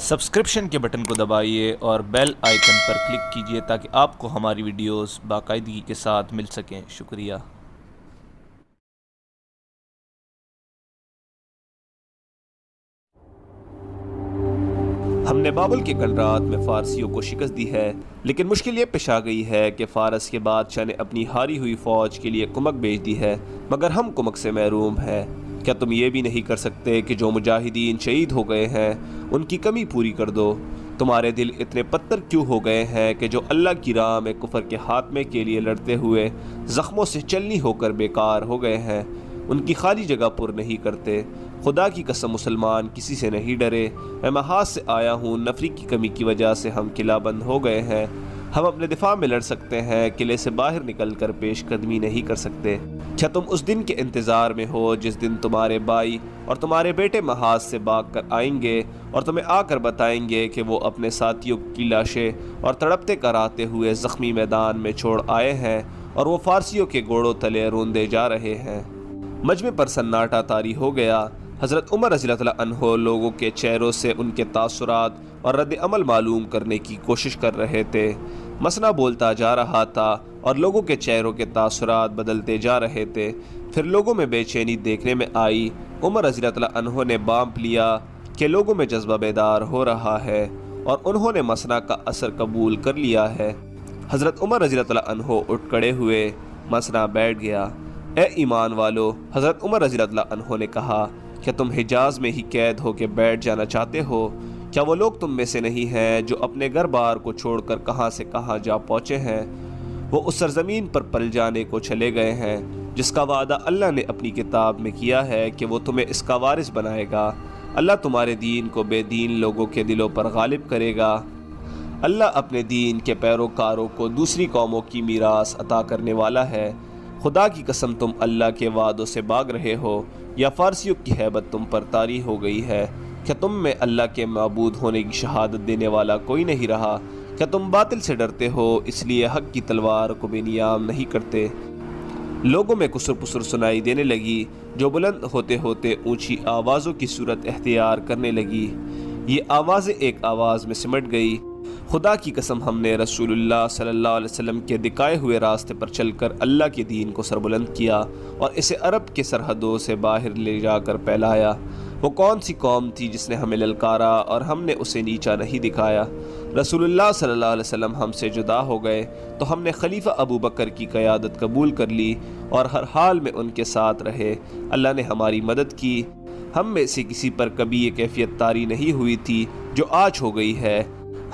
Subscription کے button کو دبائیے اور بیل آئیکن پر کلک کیجیے تاکہ آپ کو ہماری ویڈیوز باقاعدگی کے ساتھ مل سکیں۔ شکریہ۔ ہم نے بابل کے کنڈرات میں فارسیوں کو شکست دی ہے، لیکن مشکل یہ پیش آ گئی ہے کہ فارس کے بادشاہ نے اپنی ہاری ہوئی فوج کے لیے کمک بھیج دی ہے، مگر ہم کمک سے محروم ہیں۔ کیا تم یہ بھی نہیں کر سکتے کہ جو مجاہدین شہید ہو گئے ہیں ان کی کمی پوری کر دو؟ تمہارے دل اتنے پتھر کیوں ہو گئے ہیں کہ جو اللہ کی راہ میں کفر کے خاتمے کے لیے لڑتے ہوئے زخموں سے چلنی ہو کر بیکار ہو گئے ہیں، ان کی خالی جگہ پر نہیں کرتے؟ خدا کی قسم مسلمان کسی سے نہیں ڈرے۔ میں محاذ سے آیا ہوں، نفری کی کمی کی وجہ سے ہم قلعہ بند ہو گئے ہیں۔ ہم اپنے دفاع میں لڑ سکتے ہیں، قلعے سے باہر نکل کر پیش قدمی نہیں کر سکتے۔ کیا تم اس دن کے انتظار میں ہو جس دن تمہارے بھائی اور تمہارے بیٹے محاذ سے بھاگ کر آئیں گے اور تمہیں آ کر بتائیں گے کہ وہ اپنے ساتھیوں کی لاشیں اور تڑپتے کراتے ہوئے زخمی میدان میں چھوڑ آئے ہیں اور وہ فارسیوں کے گھوڑوں تلے روندے جا رہے ہیں؟ مجمع پر سناٹا طاری ہو گیا۔ حضرت عمر رضی اللہ عنہ لوگوں کے چہروں سے ان کے تاثرات اور رد عمل معلوم کرنے کی کوشش کر رہے تھے۔ مسئلہ بولتا جا رہا تھا اور لوگوں کے چہروں کے تاثرات بدلتے جا رہے تھے۔ پھر لوگوں میں بے چینی دیکھنے میں آئی۔ عمر رضی اللہ عنہ نے بانپ لیا کہ لوگوں میں جذبہ بیدار ہو رہا ہے اور انہوں نے مسئلہ کا اثر قبول کر لیا ہے۔ حضرت عمر رضی اللہ عنہ اٹھ کھڑے ہوئے، مسئلہ بیٹھ گیا۔ اے ایمان والو، حضرت عمر رضی اللہ عنہ نے کہا، کیا تم حجاز میں ہی قید ہو کے بیٹھ جانا چاہتے ہو؟ کیا وہ لوگ تم میں سے نہیں ہیں جو اپنے گھر بار کو چھوڑ کر کہاں سے کہاں جا پہنچے ہیں؟ وہ اس سرزمین پر پل جانے کو چلے گئے ہیں جس کا وعدہ اللہ نے اپنی کتاب میں کیا ہے کہ وہ تمہیں اس کا وارث بنائے گا۔ اللہ تمہارے دین کو بے دین لوگوں کے دلوں پر غالب کرے گا۔ اللہ اپنے دین کے پیروکاروں کو دوسری قوموں کی میراث عطا کرنے والا ہے۔ خدا کی قسم تم اللہ کے وعدوں سے بھاگ رہے ہو یا فارسیوں کی ہیبت تم پر طاری ہو گئی ہے؟ کیا تم میں اللہ کے معبود ہونے کی شہادت دینے والا کوئی نہیں رہا؟ کیا تم باطل سے ڈرتے ہو اس لیے حق کی تلوار کو بے نیام نہیں کرتے؟ لوگوں میں کسر پسر سنائی دینے لگی جو بلند ہوتے ہوتے اونچی آوازوں کی صورت اختیار کرنے لگی۔ یہ آوازیں ایک آواز میں سمٹ گئی۔ خدا کی قسم ہم نے رسول اللہ صلی اللہ علیہ وسلم کے دکھائے ہوئے راستے پر چل کر اللہ کے دین کو سربلند کیا اور اسے عرب کے سرحدوں سے باہر لے جا کر پھیلایا۔ وہ کون سی قوم تھی جس نے ہمیں للکارا اور ہم نے اسے نیچا نہیں دکھایا؟ رسول اللہ صلی اللہ علیہ وسلم ہم سے جدا ہو گئے تو ہم نے خلیفہ ابو بکر کی قیادت قبول کر لی اور ہر حال میں ان کے ساتھ رہے۔ اللہ نے ہماری مدد کی۔ ہم میں سے کسی پر کبھی یہ کیفیت طاری نہیں ہوئی تھی جو آج ہو گئی ہے۔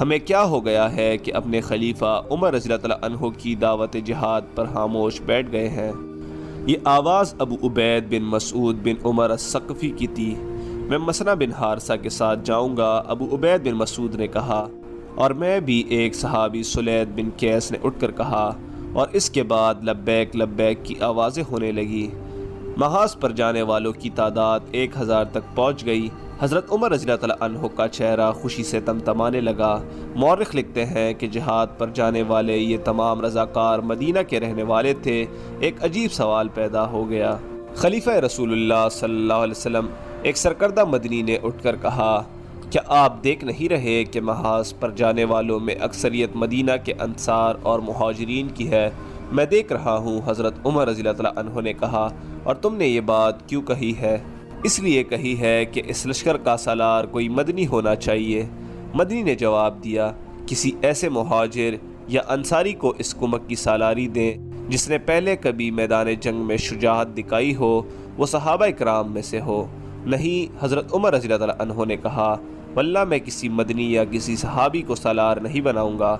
ہمیں کیا ہو گیا ہے کہ اپنے خلیفہ عمر رضی اللہ عنہ کی دعوت جہاد پر خاموش بیٹھ گئے ہیں؟ یہ آواز ابو عبید بن مسعود بن عمر الثقفی کی تھی۔ میں مسنہ بن حارثہ کے ساتھ جاؤں گا، ابو عبید بن مسعود نے کہا، اور میں بھی۔ ایک صحابی سلید بن قیس نے اٹھ کر کہا، اور اس کے بعد لبیک لبیک کی آوازیں ہونے لگی۔ محاذ پر جانے والوں کی تعداد 1000 تک پہنچ گئی۔ حضرت عمر رضی اللہ عنہ کا چہرہ خوشی سے تمتمانے لگا۔ مورخ لکھتے ہیں کہ جہاد پر جانے والے یہ تمام رضاکار مدینہ کے رہنے والے تھے۔ ایک عجیب سوال پیدا ہو گیا۔ خلیفہ رسول اللہ صلی اللہ علیہ وسلم ایک سرکردہ مدنی نے اٹھ کر کہا، کیا آپ دیکھ نہیں رہے کہ محاذ پر جانے والوں میں اکثریت مدینہ کے انصار اور مہاجرین کی ہے؟ میں دیکھ رہا ہوں، حضرت عمر رضی اللہ عنہ نے کہا، اور تم نے یہ بات کیوں کہی ہے؟ اس لیے کہی ہے کہ اس لشکر کا سالار کوئی مدنی ہونا چاہیے۔ مدنی نے جواب دیا، کسی ایسے مہاجر یا انصاری کو اس کمک کی سالاری دیں جس نے پہلے کبھی میدان جنگ میں شجاعت دکھائی ہو، وہ صحابہ کرام میں سے ہو۔ نہیں، حضرت عمر رضی اللہ عنہ نے کہا، واللہ میں کسی مدنی یا کسی صحابی کو سالار نہیں بناؤں گا۔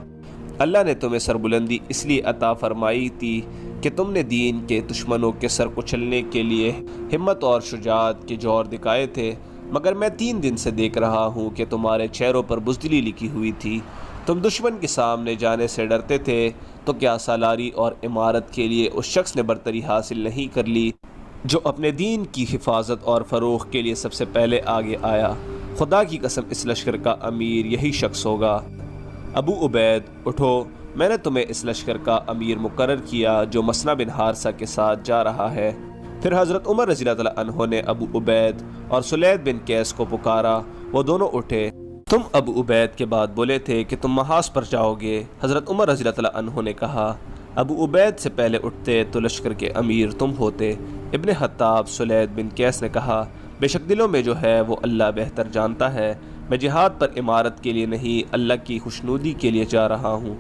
اللہ نے تمہیں سربلندی اس لیے عطا فرمائی تھی کہ تم نے دین کے دشمنوں کے سر کچلنے کے لیے ہمت اور شجاعت کے جوہر دکھائے تھے، مگر میں 3 دن سے دیکھ رہا ہوں کہ تمہارے چہروں پر بزدلی لکھی ہوئی تھی۔ تم دشمن کے سامنے جانے سے ڈرتے تھے، تو کیا سالاری اور امارت کے لیے اس شخص نے برتری حاصل نہیں کر لی جو اپنے دین کی حفاظت اور فروغ کے لیے سب سے پہلے آگے آیا؟ خدا کی قسم اس لشکر کا امیر یہی شخص ہوگا۔ ابو عبید، اٹھو، میں نے تمہیں اس لشکر کا امیر مقرر کیا جو مسنہ بن حارثہ کے ساتھ جا رہا ہے۔ پھر حضرت عمر رضی اللہ عنہ نے ابو عبید اور سلید بن قیس کو پکارا۔ وہ دونوں اٹھے تم ابو عبید کے بعد بولے تھے کہ تم محاذ پر جاؤ گے۔ حضرت عمر رضی اللہ عنہ نے کہا ابو عبید سے پہلے اٹھتے تو لشکر کے امیر تم ہوتے۔ ابن خطاب سلید بن قیس نے کہا بے شک دلوں میں جو ہے وہ اللہ بہتر جانتا ہے، میں جہاد پر امارت کے لیے نہیں اللہ کی خوشنودی کے لیے جا رہا ہوں۔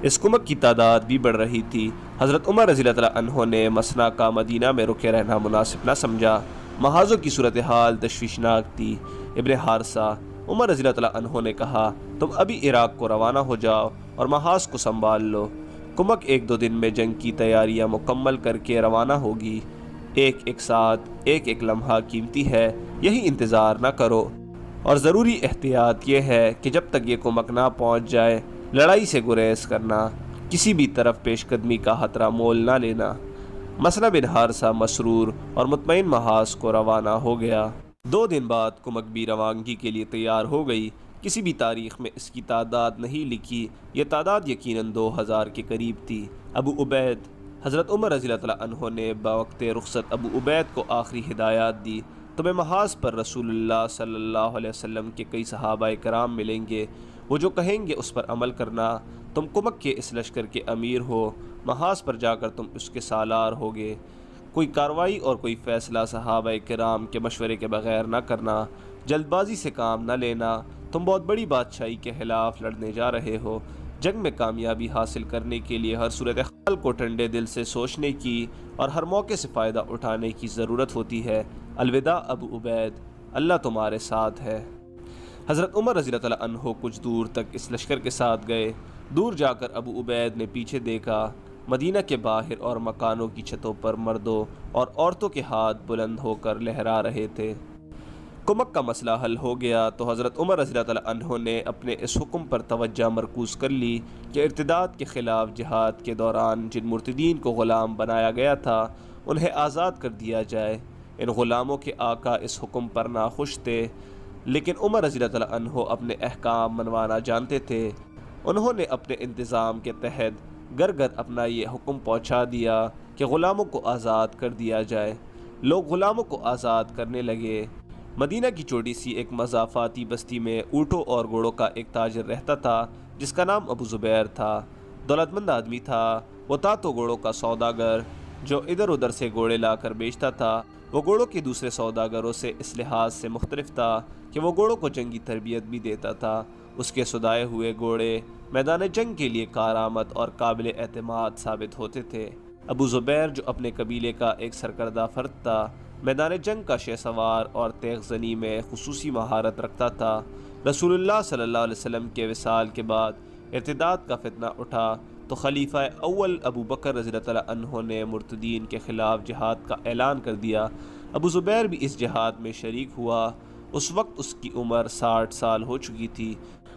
اس کمک کی تعداد بھی بڑھ رہی تھی۔ حضرت عمر رضی اللہ عنہ نے مسنا کا مدینہ میں رکے رہنا مناسب نہ سمجھا۔ محاذوں کی صورتحال تشویشناک تھی۔ ابن حارثہ عمر رضی اللہ عنہ نے کہا تم ابھی عراق کو روانہ ہو جاؤ اور محاذ کو سنبھال لو، کمک 1-2 دن میں جنگ کی تیاریاں مکمل کر کے روانہ ہوگی۔ ایک ساتھ ایک لمحہ قیمتی ہے، یہی انتظار نہ کرو، اور ضروری احتیاط یہ ہے کہ جب تک یہ کمک نہ پہنچ جائے لڑائی سے گریز کرنا، کسی بھی طرف پیش قدمی کا خطرہ مول نہ لینا۔ مسنا بن حارثہ مسرور اور مطمئن محاذ کو روانہ ہو گیا۔ 2 دن بعد کمک بھی روانگی کے لیے تیار ہو گئی۔ کسی بھی تاریخ میں اس کی تعداد نہیں لکھی، یہ تعداد یقیناً 2000 کے قریب تھی۔ ابو عبید حضرت عمر رضی اللہ عنہ نے بوقت رخصت ابو عبید کو آخری ہدایات دی تمہیں محاذ پر رسول اللہ صلی اللہ علیہ وسلم کے کئی صحابہ کرام ملیں گے، وہ جو کہیں گے اس پر عمل کرنا۔ تم کمک کے اس لشکر کے امیر ہو، محاذ پر جا کر تم اس کے سالار ہوگے۔ کوئی کارروائی اور کوئی فیصلہ صحابہ کرام کے مشورے کے بغیر نہ کرنا، جلد بازی سے کام نہ لینا۔ تم بہت بڑی بادشاہی کے خلاف لڑنے جا رہے ہو، جنگ میں کامیابی حاصل کرنے کے لیے ہر صورتحال کو ٹھنڈے دل سے سوچنے کی اور ہر موقع سے فائدہ اٹھانے کی ضرورت ہوتی ہے۔ الوداع ابو عبید، اللہ تمہارے ساتھ ہے۔ حضرت عمر رضی اللہ عنہ کچھ دور تک اس لشکر کے ساتھ گئے۔ دور جا کر ابو عبید نے پیچھے دیکھا، مدینہ کے باہر اور مکانوں کی چھتوں پر مردوں اور عورتوں کے ہاتھ بلند ہو کر لہرا رہے تھے۔ کمک کا مسئلہ حل ہو گیا تو حضرت عمر رضی اللہ عنہ نے اپنے اس حکم پر توجہ مرکوز کر لی کہ ارتداد کے خلاف جہاد کے دوران جن مرتدین کو غلام بنایا گیا تھا انہیں آزاد کر دیا جائے۔ ان غلاموں کے آقا اس حکم پر ناخوش تھے، لیکن عمر رضی اللہ عنہ اپنے احکام منوانا جانتے تھے۔ انہوں نے اپنے انتظام کے تحت گھر گھر اپنا یہ حکم پہنچا دیا کہ غلاموں کو آزاد کر دیا جائے۔ لوگ غلاموں کو آزاد کرنے لگے۔ مدینہ کی چھوٹی سی ایک مضافاتی بستی میں اونٹوں اور گھوڑوں کا ایک تاجر رہتا تھا جس کا نام ابو زبیر تھا۔ دولت مند آدمی تھا، وہ تھا تو گھوڑوں کا سوداگر جو ادھر ادھر سے گھوڑے لا کر بیچتا تھا۔ وہ گھوڑوں کے دوسرے سوداگروں سے اس لحاظ سے مختلف تھا کہ وہ گھوڑوں کو جنگی تربیت بھی دیتا تھا۔ اس کے سودائے ہوئے گھوڑے میدان جنگ کے لیے کارآمد اور قابل اعتماد ثابت ہوتے تھے۔ ابو زبیر جو اپنے قبیلے کا ایک سرکردہ فرد تھا، میدان جنگ کا شہ سوار اور تیغ زنی میں خصوصی مہارت رکھتا تھا۔ رسول اللہ صلی اللہ علیہ وسلم کے وصال کے بعد ارتداد کا فتنہ اٹھا تو خلیفہ اول ابو بکر رضی اللہ عنہ نے مرتدین کے خلاف جہاد کا اعلان کر دیا۔ ابو زبیر بھی اس جہاد میں شریک ہوا۔ اس وقت اس کی عمر 60 سال ہو چکی تھی۔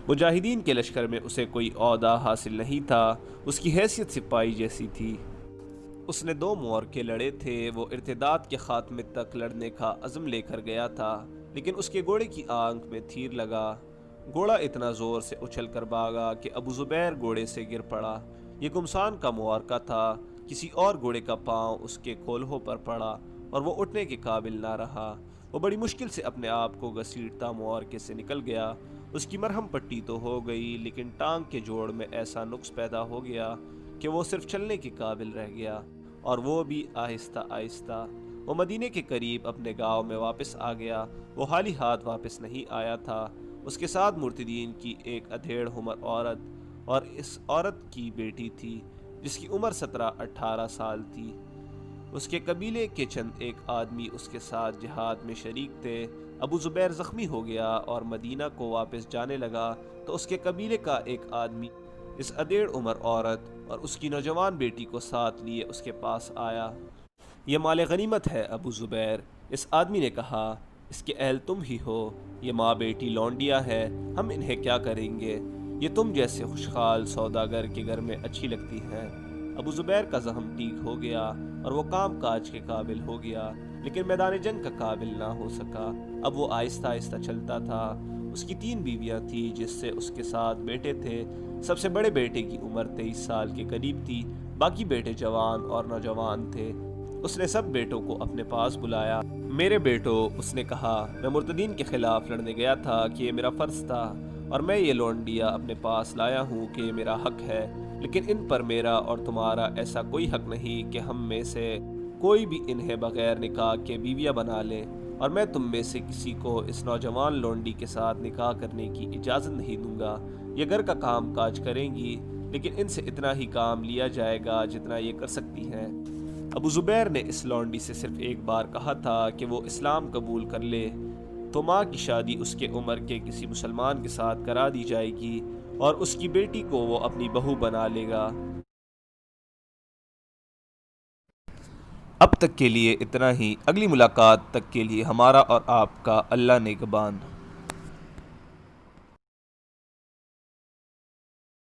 مجاہدین کے لشکر میں اسے کوئی عہدہ حاصل نہیں تھا، اس کی حیثیت سپاہی جیسی تھی۔ اس نے 2 معرکے لڑے تھے۔ وہ ارتداد کے خاتمے تک لڑنے کا عزم لے کر گیا تھا، لیکن اس کے گھوڑے کی آنکھ میں تیر لگا۔ گھوڑا اتنا زور سے اچھل کر بھاگا کہ ابو زبیر گھوڑے سے گر پڑا۔ یہ گمسان کا معرکہ تھا۔ کسی اور گھوڑے کا پاؤں اس کے کولہوں پر پڑا اور وہ اٹھنے کے قابل نہ رہا۔ وہ بڑی مشکل سے اپنے آپ کو گھسیٹتا معرکے سے نکل گیا۔ اس کی مرہم پٹی تو ہو گئی، لیکن ٹانگ کے جوڑ میں ایسا نقص پیدا ہو گیا کہ وہ صرف چلنے کے قابل رہ گیا، اور وہ بھی آہستہ آہستہ۔ وہ مدینے کے قریب اپنے گاؤں میں واپس آ گیا۔ وہ خالی ہاتھ واپس نہیں آیا تھا۔ اس کے ساتھ مرتدین کی ایک ادھیڑ عمر عورت اور اس عورت کی بیٹی تھی جس کی عمر 17-18 سال تھی۔ اس کے قبیلے کے چند ایک آدمی اس کے ساتھ جہاد میں شریک تھے۔ ابو زبیر زخمی ہو گیا اور مدینہ کو واپس جانے لگا تو اس کے قبیلے کا ایک آدمی اس ادھیڑ عمر عورت اور اس کی نوجوان بیٹی کو ساتھ لیے اس کے پاس آیا۔ یہ مال غنیمت ہے ابو زبیر، اس آدمی نے کہا، اس کے اہل تم ہی ہو، یہ ماں بیٹی لونڈیا ہے، ہم انہیں کیا کریں گے؟ یہ تم جیسے خوشحال سوداگر کے گھر میں اچھی لگتی ہیں۔ ابو زبیر کا زخم ٹھیک ہو گیا اور وہ کام کاج کے قابل ہو گیا، لیکن میدان جنگ کا قابل نہ ہو سکا۔ اب وہ آہستہ آہستہ چلتا تھا۔ اس کی 3 بیویاں تھیں جس سے اس کے ساتھ بیٹے تھے۔ سب سے بڑے بیٹے کی عمر 23 سال کے قریب تھی، باقی بیٹے جوان اور نوجوان تھے۔ اس نے سب بیٹوں کو اپنے پاس بلایا۔ میرے بیٹو، اس نے کہا، میں مرتدین کے خلاف لڑنے گیا تھا کہ یہ میرا فرض تھا، اور میں یہ لونڈیاں اپنے پاس لایا ہوں کہ یہ میرا حق ہے، لیکن ان پر میرا اور تمہارا ایسا کوئی حق نہیں کہ ہم میں سے کوئی بھی انہیں بغیر نکاح کے بیویاں بنا لے، اور میں تم میں سے کسی کو اس نوجوان لونڈی کے ساتھ نکاح کرنے کی اجازت نہیں دوں گا۔ یہ گھر کا کام کاج کریں گی، لیکن ان سے اتنا ہی کام لیا جائے گا جتنا یہ کر سکتی ہیں۔ ابو زبیر نے اس لونڈی سے صرف ایک بار کہا تھا کہ وہ اسلام قبول کر لے تو ماں کی شادی اس کے عمر کے کسی مسلمان کے ساتھ کرا دی جائے گی، اور اس کی بیٹی کو وہ اپنی بہو بنا لے گا۔ اب تک کے لیے اتنا ہی، اگلی ملاقات تک کے لیے ہمارا اور آپ کا اللہ نگہبان۔